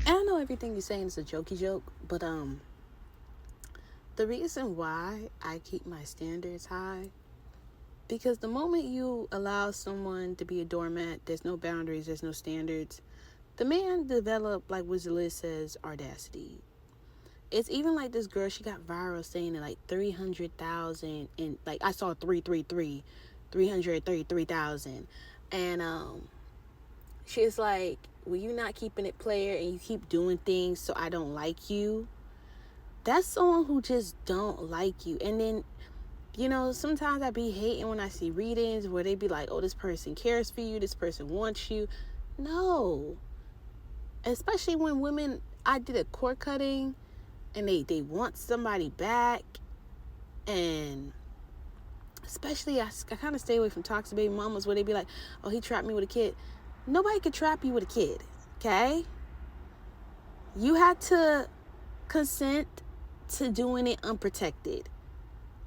And I know everything you're saying is a jokey joke, but the reason why I keep my standards high, because the moment you allow someone to be a doormat, there's no boundaries, there's no standards. The man developed, like Wizard Liz says, audacity. It's even like this girl, she got viral saying that like 300,000, and like I saw 333,000. And she's like, well, you not keeping it player and you keep doing things so I don't like you. That's someone who just don't like you. And then, you know, sometimes I be hating when I see readings where they be like, oh, this person cares for you, this person wants you. No. Especially when women, I did a cord cutting and they want somebody back. And especially, I kind of stay away from toxic baby mamas where they be like, oh, he trapped me with a kid. Nobody could trap you with a kid, okay? You had to consent to doing it unprotected.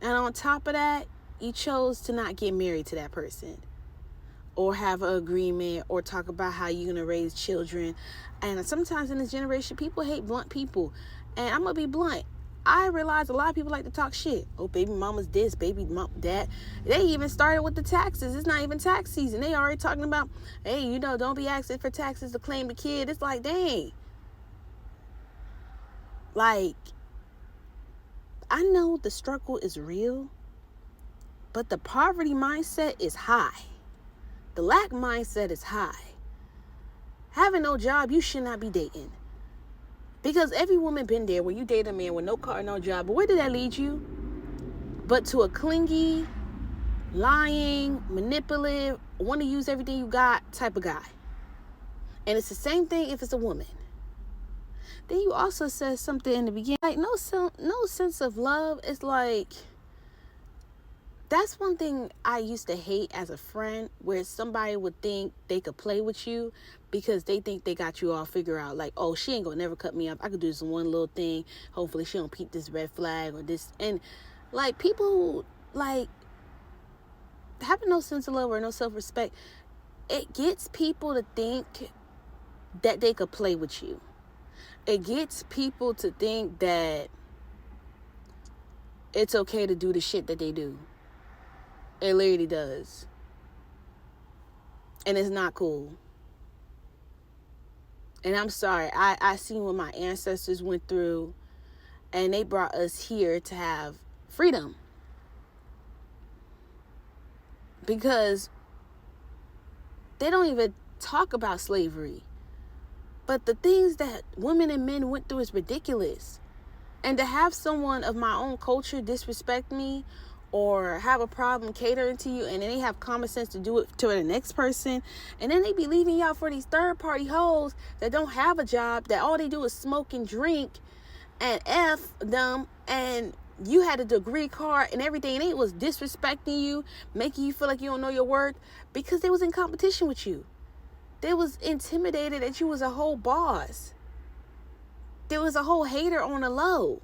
And on top of that, you chose to not get married to that person or have an agreement or talk about how you're going to raise children. And sometimes in this generation, people hate blunt people. And I'm going to be blunt. I realize a lot of people like to talk shit. Oh, baby mama's this, baby mom that. They even started with the taxes. It's not even tax season. They already talking about, hey, you know, don't be asking for taxes to claim the kid. It's like, dang. Like, I know the struggle is real, but the poverty mindset is high. The lack mindset is high. Having no job, you should not be dating. Because every woman been there where you date a man with no car, no job. But where did that lead you? But to a clingy, lying, manipulative, want to use everything you got type of guy. And it's the same thing if it's a woman. Then you also said something in the beginning, like no sense of love. It's like, that's one thing I used to hate as a friend, where somebody would think they could play with you because they think they got you all figured out. Like, oh, she ain't gonna never cut me up. I could do this one little thing. Hopefully she don't peep this red flag or this. And like, people who like having no sense of love or no self-respect, it gets people to think that they could play with you. It gets people to think that it's okay to do the shit that they do. It literally does. And it's not cool. And I'm sorry. I seen what my ancestors went through. And they brought us here to have freedom. Because they don't even talk about slavery. But the things that women and men went through is ridiculous. And to have someone of my own culture disrespect me or have a problem catering to you, and then they have common sense to do it to the next person, and then they be leaving y'all for these third-party hoes that don't have a job, that all they do is smoke and drink and F them, and you had a degree card and everything, and they was disrespecting you, making you feel like you don't know your worth because they was in competition with you. They was intimidated that you was a whole boss. There was a whole hater on the low.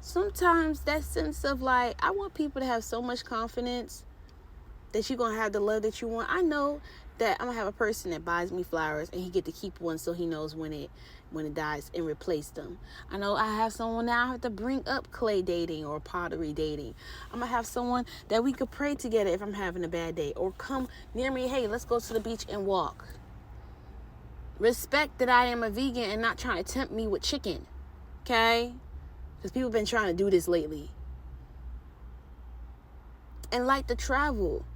Sometimes that sense of like, I want people to have so much confidence that you're going to have the love that you want. I know that I'm going to have a person that buys me flowers and he get to keep one so he knows when it dies and replace them. I know I have someone now I have to bring up clay dating or pottery dating. I'm going to have someone that we could pray together if I'm having a bad day, or come near me, hey, let's go to the beach and walk. Respect that I am a vegan and not trying to tempt me with chicken. Okay? Because people have been trying to do this lately. And like to travel.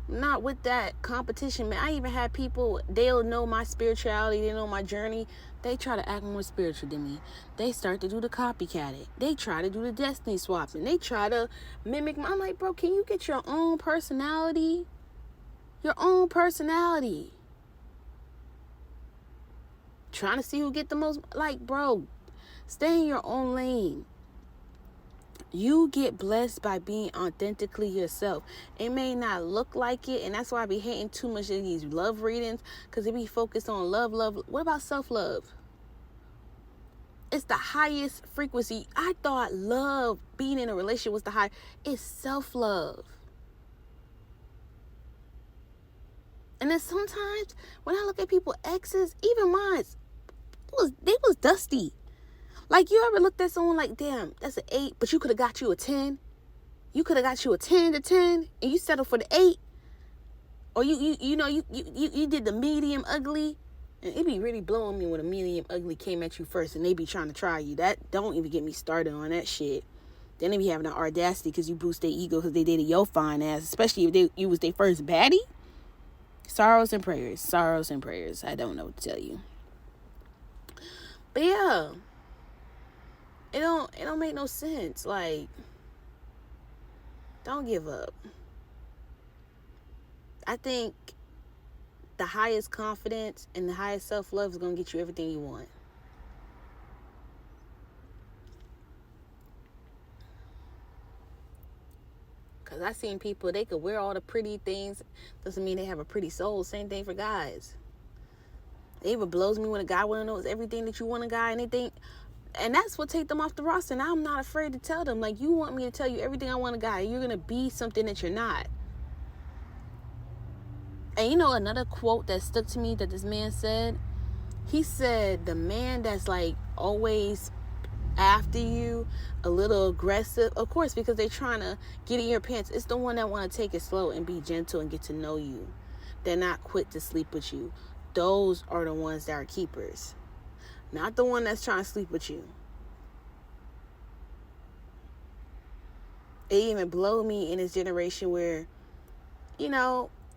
Not with that competition, man. I even had people, they'll know my spirituality, they know my journey. They try to act more spiritual than me. They start to do the copycatting. They try to do the destiny swapping. They try to mimic my, I'm like, bro, can you get your own personality? Your own personality. Trying to see who get the most, like, bro, stay in your own lane. You get blessed by being authentically yourself. It may not look like it, and that's why I be hating too much of these love readings, because they be focused on love. What about self-love? It's the highest frequency. I thought love, being in a relationship, was the high. It's self-love. And then sometimes when I look at people exes, even mine, they was dusty. Like, you ever looked at someone like, damn, that's an 8, but you could have got you a 10. You could have got you a 10 to 10, and you settled for the 8. Or you did the medium ugly. And it be really blowing me when a medium ugly came at you first and they be trying to try you. That don't even get me started on that shit. Then they be having the audacity because you boost their ego because they dated your fine ass, especially if you was their first baddie. Sorrows and prayers. Sorrows and prayers. I don't know what to tell you. But yeah. It don't make no sense. Like, don't give up. I think the highest confidence and the highest self-love is going to get you everything you want. Because I've seen people, they could wear all the pretty things. Doesn't mean they have a pretty soul. Same thing for guys. It even blows me when a guy want to know everything that you want a guy, and they think, and that's what take them off the roster. And I'm not afraid to tell them, like, you want me to tell you everything I want a guy. You're going to be something that you're not. And you know another quote that stuck to me that this man said? He said, the man that's like always after you, a little aggressive, of course, because they're trying to get in your pants. It's the one that want to take it slow and be gentle and get to know you. They're not quick to sleep with you. Those are the ones that are keepers. Not the one that's trying to sleep with you. It even blow me in this generation where,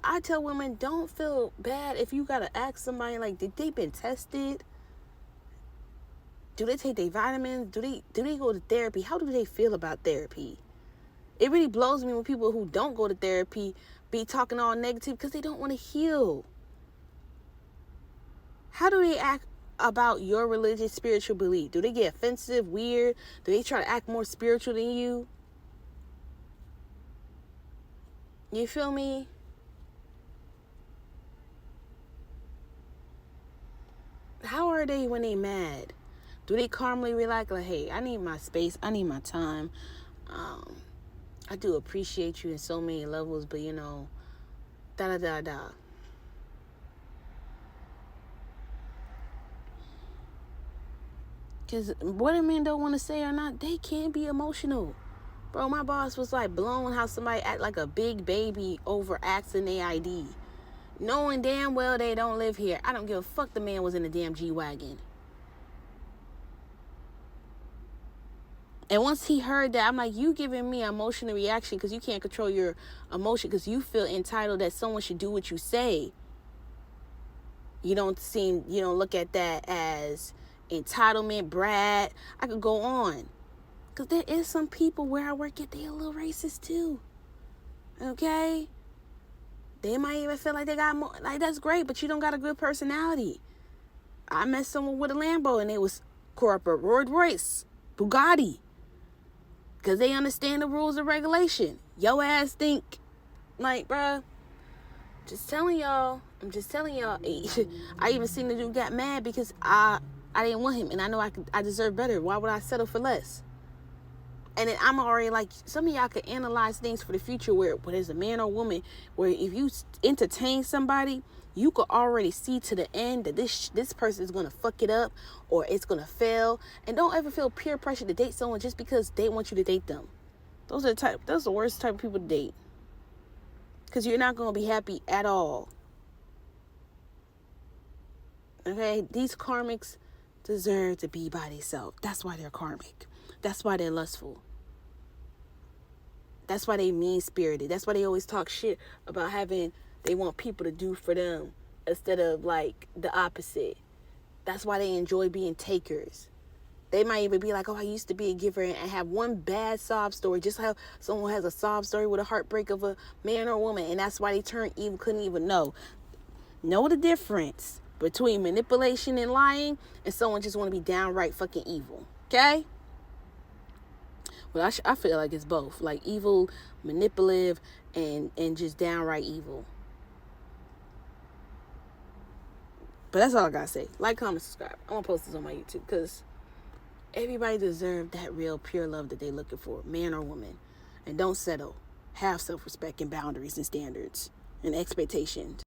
I tell women, don't feel bad if you gotta ask somebody, like, did they been tested? Do they take their vitamins? Do they go to therapy? How do they feel about therapy? It really blows me when people who don't go to therapy be talking all negative because they don't want to heal. How do they act about your religious, spiritual belief? Do they get offensive, weird? Do they try to act more spiritual than you? You feel me? How are they when they mad? Do they calmly relax, like, hey, I need my space, I need my time. I do appreciate you in so many levels, but da. Because what men don't want to say or not, they can't be emotional. Bro, my boss was like blown how somebody act like a big baby over asking their ID. Knowing damn well they don't live here. I don't give a fuck the man was in the damn G-Wagon. And once he heard that, I'm like, you giving me an emotional reaction because you can't control your emotion because you feel entitled that someone should do what you say. You don't look at that as entitlement, brat. I could go on. Because there is some people where I work at, they a little racist too. Okay? They might even feel like they got more. Like, that's great, but you don't got a good personality. I met someone with a Lambo and it was corporate Rolls Royce, Bugatti. Because they understand the rules and regulation. Yo ass think, like, bruh, I'm just telling y'all. I even seen the dude got mad because I didn't want him. And I know I deserve better. Why would I settle for less? And then I'm already like, some of y'all could analyze things for the future where there's a man or woman, where if you entertain somebody, you could already see to the end that this person is going to fuck it up or it's going to fail. And don't ever feel peer pressure to date someone just because they want you to date them. Those are the worst type of people to date. Because you're not going to be happy at all. Okay? These karmics deserve to be by themselves. That's why they're karmic. That's why they're lustful. That's why they mean-spirited. That's why they always talk shit about they want people to do for them instead of, like, the opposite. That's why they enjoy being takers. They might even be like, oh, I used to be a giver, and have one bad sob story. Just how someone has a sob story with a heartbreak of a man or woman, and that's why they turned evil, couldn't even know. Know the difference between manipulation and lying and someone just want to be downright fucking evil. Okay? Well, I feel like it's both. Like, evil, manipulative, and just downright evil. But that's all I gotta say. Like, comment, subscribe. I'm gonna post this on my YouTube because everybody deserves that real pure love that they're looking for, man or woman. And don't settle. Have self-respect and boundaries and standards and expectations.